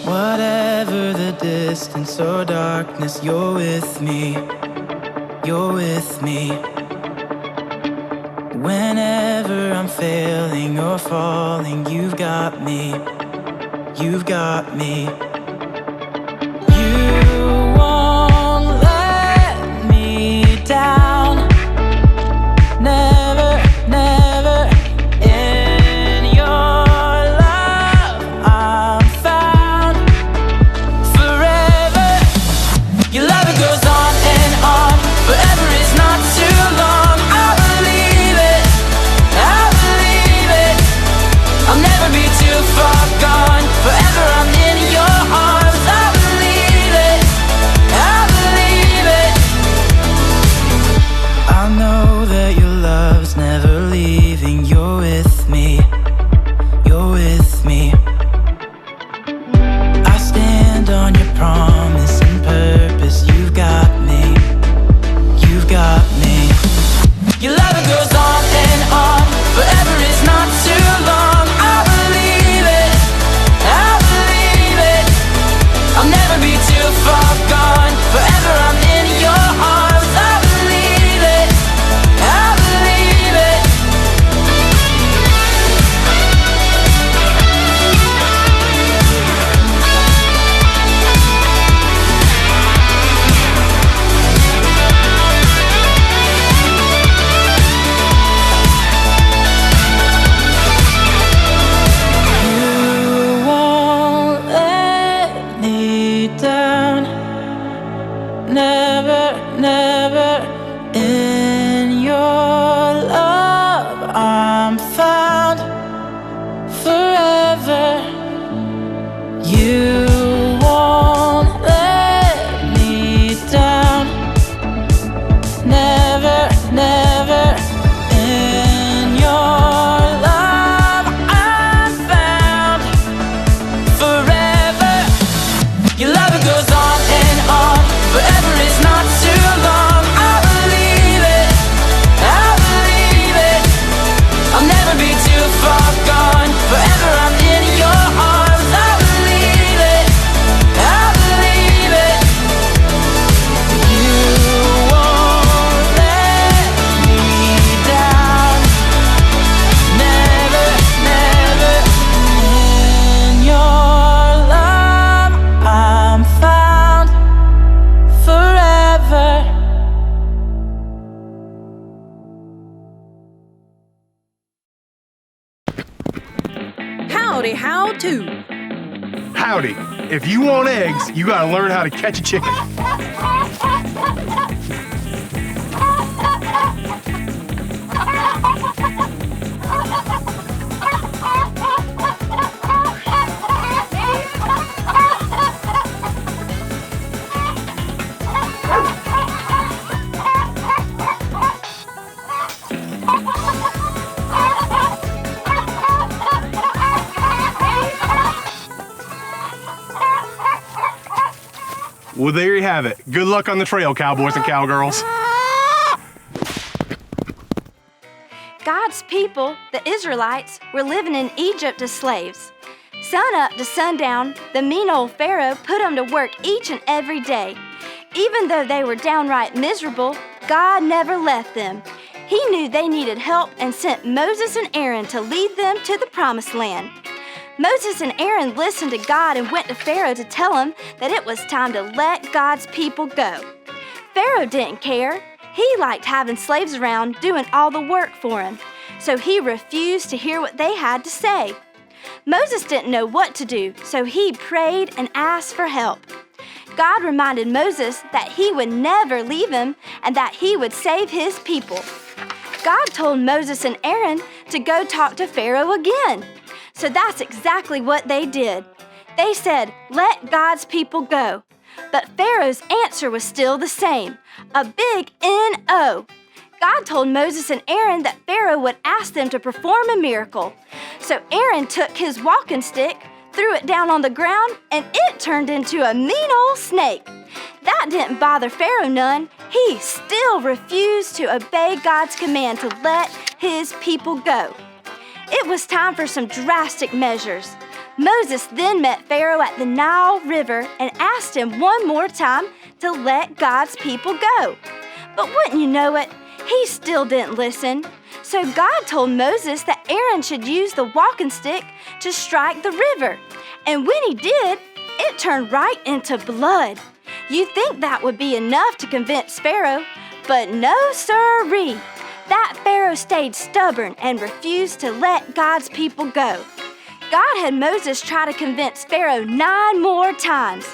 Whatever the distance or darkness, you're with me. You're with me. Whenever I'm failing or falling, you've got me. You've got me. You won't let me down. Never, never. In your love I'm found. Forever. Your love, it goes on and on. Forever is not too long. I believe it. I believe it. I'll never be too far gone. Forever I'm in your arms. I believe it. I believe it. I know that your love's never leaving. You're with me. You're with me. I stand on your promise and purpose. You've got me. You've got me. Your love, it goes on and on. Forever is not too long. I believe it. I believe it. I'll never be too far gone. Forever I'm in your arms. I believe it. I believe it. You won't let me down. Never, never. In your love I'm found. Forever. You won't let me down. Never, never. In your love I'm found. Forever. Your love, it goes on and on. Forever is not too long. I believe it. I believe it. I'll never be too far gone. Forever I'm in your arms. I believe it. I believe it. You won't let me down. Never, never. In your love I'm found. Forever. Howdy, how to. Howdy. If you want eggs, you gotta learn how to catch a chicken. Well, there you have it. Good luck on the trail, cowboys and cowgirls. God's people, the Israelites, were living in Egypt as slaves. Sun up to sundown, the mean old Pharaoh put them to work each and every day. Even though they were downright miserable, God never left them. He knew they needed help and sent Moses and Aaron to lead them to the Promised Land. Moses and Aaron listened to God and went to Pharaoh to tell him that it was time to let God's people go. Pharaoh didn't care. He liked having slaves around doing all the work for him, so he refused to hear what they had to say. Moses didn't know what to do, so he prayed and asked for help. God reminded Moses that he would never leave him and that he would save his people. God told Moses and Aaron to go talk to Pharaoh again. So that's exactly what they did. They said, "Let God's people go." But Pharaoh's answer was still the same, a big N-O. God told Moses and Aaron that Pharaoh would ask them to perform a miracle. So Aaron took his walking stick, threw it down on the ground, and it turned into a mean old snake. That didn't bother Pharaoh none. He still refused to obey God's command to let his people go. It was time for some drastic measures. Moses then met Pharaoh at the Nile River and asked him one more time to let God's people go. But wouldn't you know it, he still didn't listen. So God told Moses that Aaron should use the walking stick to strike the river. And when he did, it turned right into blood. You'd think that would be enough to convince Pharaoh, but no sirree. That Pharaoh stayed stubborn and refused to let God's people go. God had Moses try to convince Pharaoh 9 more times.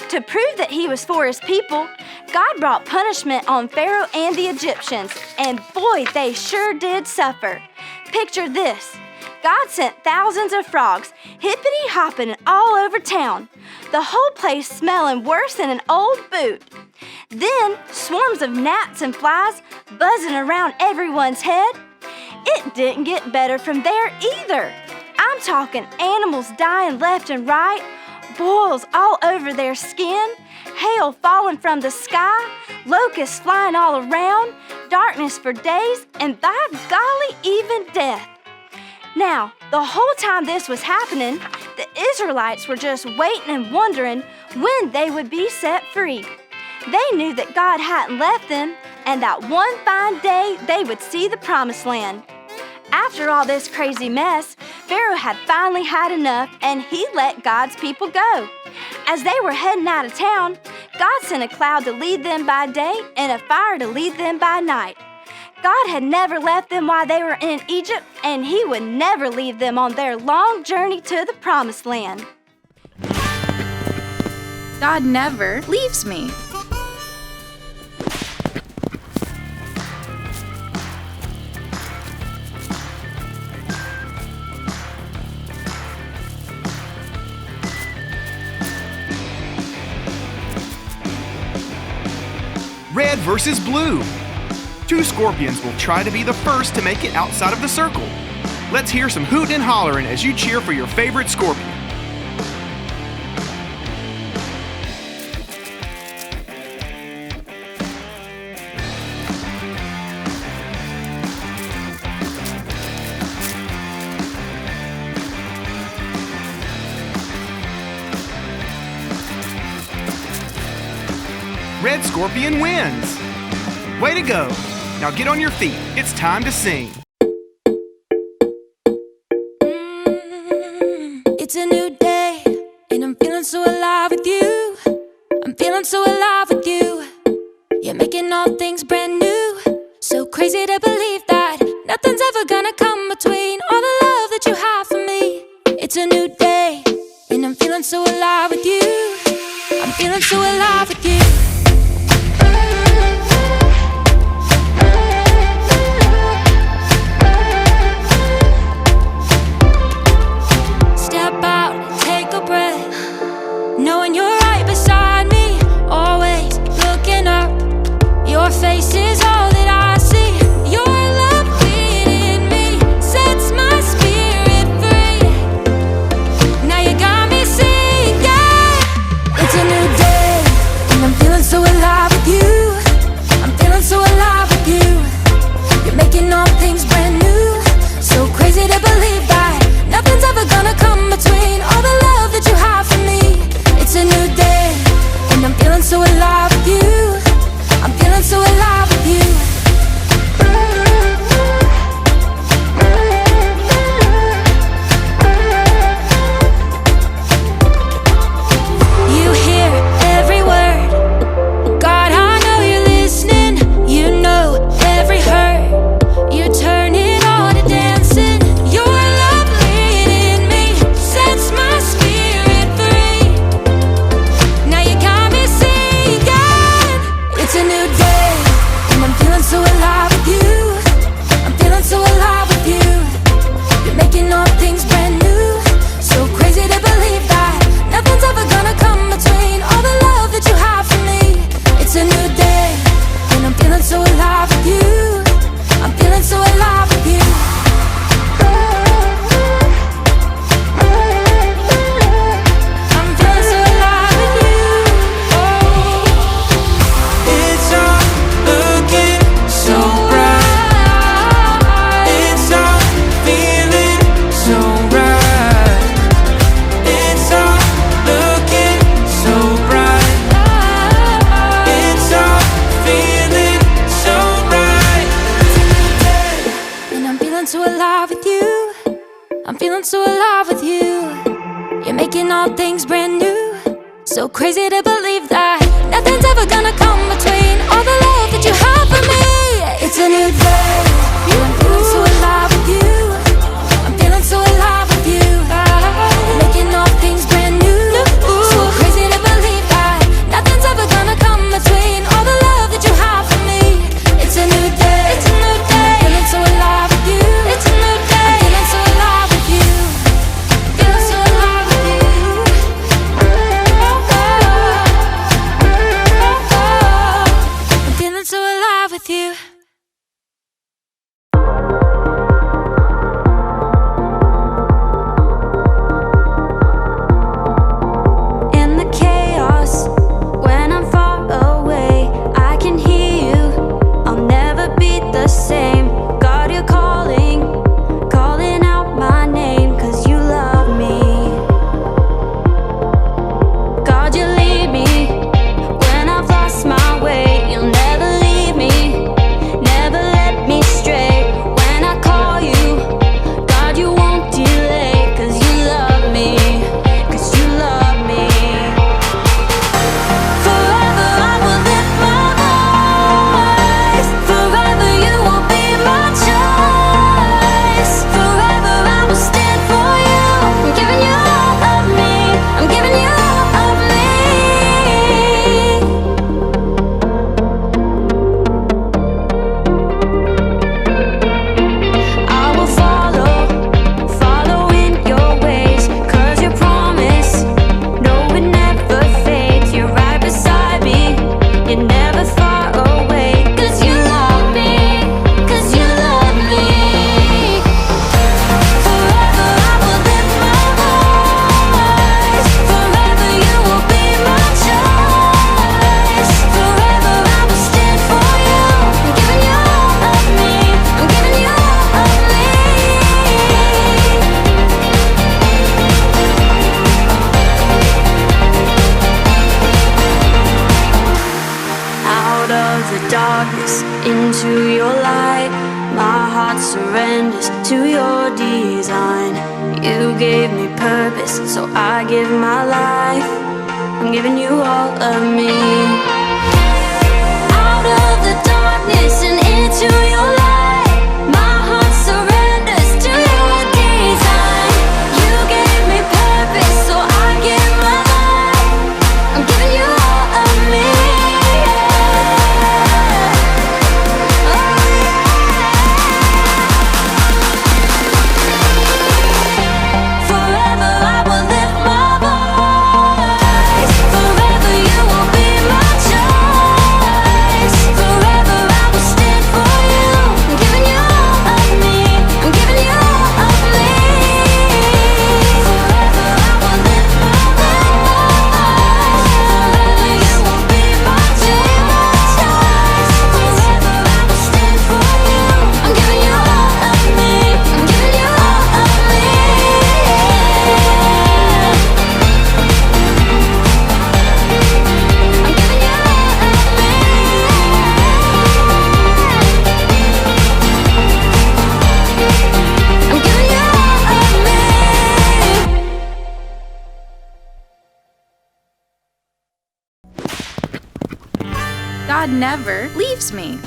To prove that he was for his people, God brought punishment on Pharaoh and the Egyptians, and boy, they sure did suffer. Picture this. God sent thousands of frogs, hippity-hopping all over town, the whole place smelling worse than an old boot. Then, swarms of gnats and flies buzzing around everyone's head. It didn't get better from there either. I'm talking animals dying left and right, boils all over their skin, hail falling from the sky, locusts flying all around, darkness for days, and by golly, even death. Now, the whole time this was happening, the Israelites were just waiting and wondering when they would be set free. They knew that God hadn't left them, and that one fine day they would see the Promised Land. After all this crazy mess, Pharaoh had finally had enough, and he let God's people go. As they were heading out of town, God sent a cloud to lead them by day and a fire to lead them by night. God had never left them while they were in Egypt, and he would never leave them on their long journey to the Promised Land. God never leaves me. Red versus blue. 2 scorpions will try to be the first to make it outside of the circle. Let's hear some hootin' and hollerin' as you cheer for your favorite scorpion. Red scorpion wins. Way to go. Now get on your feet. It's time to sing. It's a new day, and I'm feeling so alive with you. I'm feeling so alive with you. You're making all things brand new. So crazy to believe that nothing's ever gonna come between all the love that you have for me. It's a new day, and I'm feeling so alive with you. I'm feeling so alive with you. Knowing you're right beside me, always looking up. Your face is all that I see. Your love within me sets my spirit free. Now you got me singing. It's a new day, and I'm feeling so alive with you. I'm feeling so alive with you. You're making all things brand new. So crazy to believe that nothing's ever gonna come between all the love that you have for me. It's a new day, and I'm feeling so alive with you. I'm feeling so alive with you. You hear every word. God, I know you're listening. You know every hurt. You're turning all to dancing. Your love within me sets my spirit free. Now you got me singing. So crazy to believe that nothing's ever gonna come between all the love that you have for me. It's a new day, I'm feeling so alive with you. I'm feeling so alive with you. Making all things brand new. So crazy to believe that nothing's ever gonna come between all the love that you have for me. It's a new day, it's a new day. I'm feeling so alive with you. It's a new day, I'm feeling so alive with you. Feeling so alive with you. I'm feeling so alive with you. In the chaos, when I'm far away, I can hear you. I'll never be the same. God, you're calling out my name, 'cause you love me. God, you lead me when I've lost my way. You'll never leave me, never let me stray. When I call you, God, you won't delay, 'cause you love me, 'cause you love me. Forever I will lift my voice. Forever you will be my choice. Forever I will stand for you. I'm giving you all of me. I'm giving you all of me. I will follow in your ways, 'cause your promise, no, it never fades. You're right beside me, you're never far away, 'cause you love me, 'cause you love me. Forever I will lift my voice. Forever you will be my choice. Forever I will stand for you. I'm giving you all of me. I'm giving you all of me. Out of the darkness into your light, my heart surrenders to your design. You gave me purpose, so I give my life. I'm giving you all of me. Out of the darkness and into your light, my heart surrenders to your design. You gave me purpose, so I give my life. I'm giving you all of me. Forever I will lift my voice. Forever you will be my choice. Forever I will stand for you. I'm giving you all of me. I'm giving you all of me. Forever I will lift my voice. Forever you will be my choice. Forever I will stand for you. I'm giving you all of me. I'm giving you all of me. I'm giving you all of me. God never leaves me.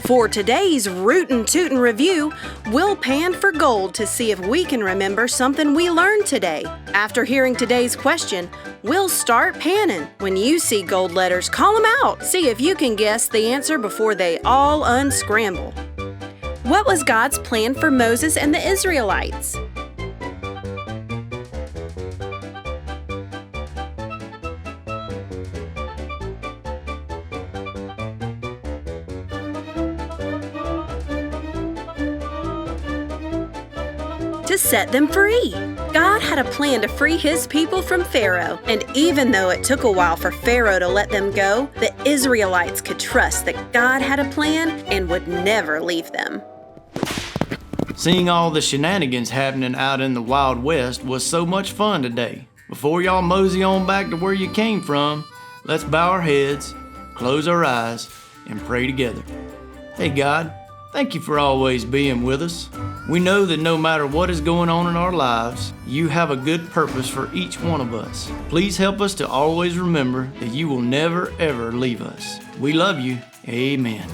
For today's Rootin' Tootin' Review, we'll pan for gold to see if we can remember something we learned today. After hearing today's question, we'll start panning. When you see gold letters, call them out. See if you can guess the answer before they all unscramble. What was God's plan for Moses and the Israelites? To set them free. God had a plan to free his people from Pharaoh, and even though it took a while for Pharaoh to let them go, the Israelites could trust that God had a plan and would never leave them. Seeing all the shenanigans happening out in the Wild West was so much fun today. Before y'all mosey on back to where you came from, let's bow our heads, close our eyes, and pray together. Hey God, Thank you for always being with us. We know that no matter what is going on in our lives, you have a good purpose for each one of us. Please help us to always remember that you will never ever leave us. We love you. Amen.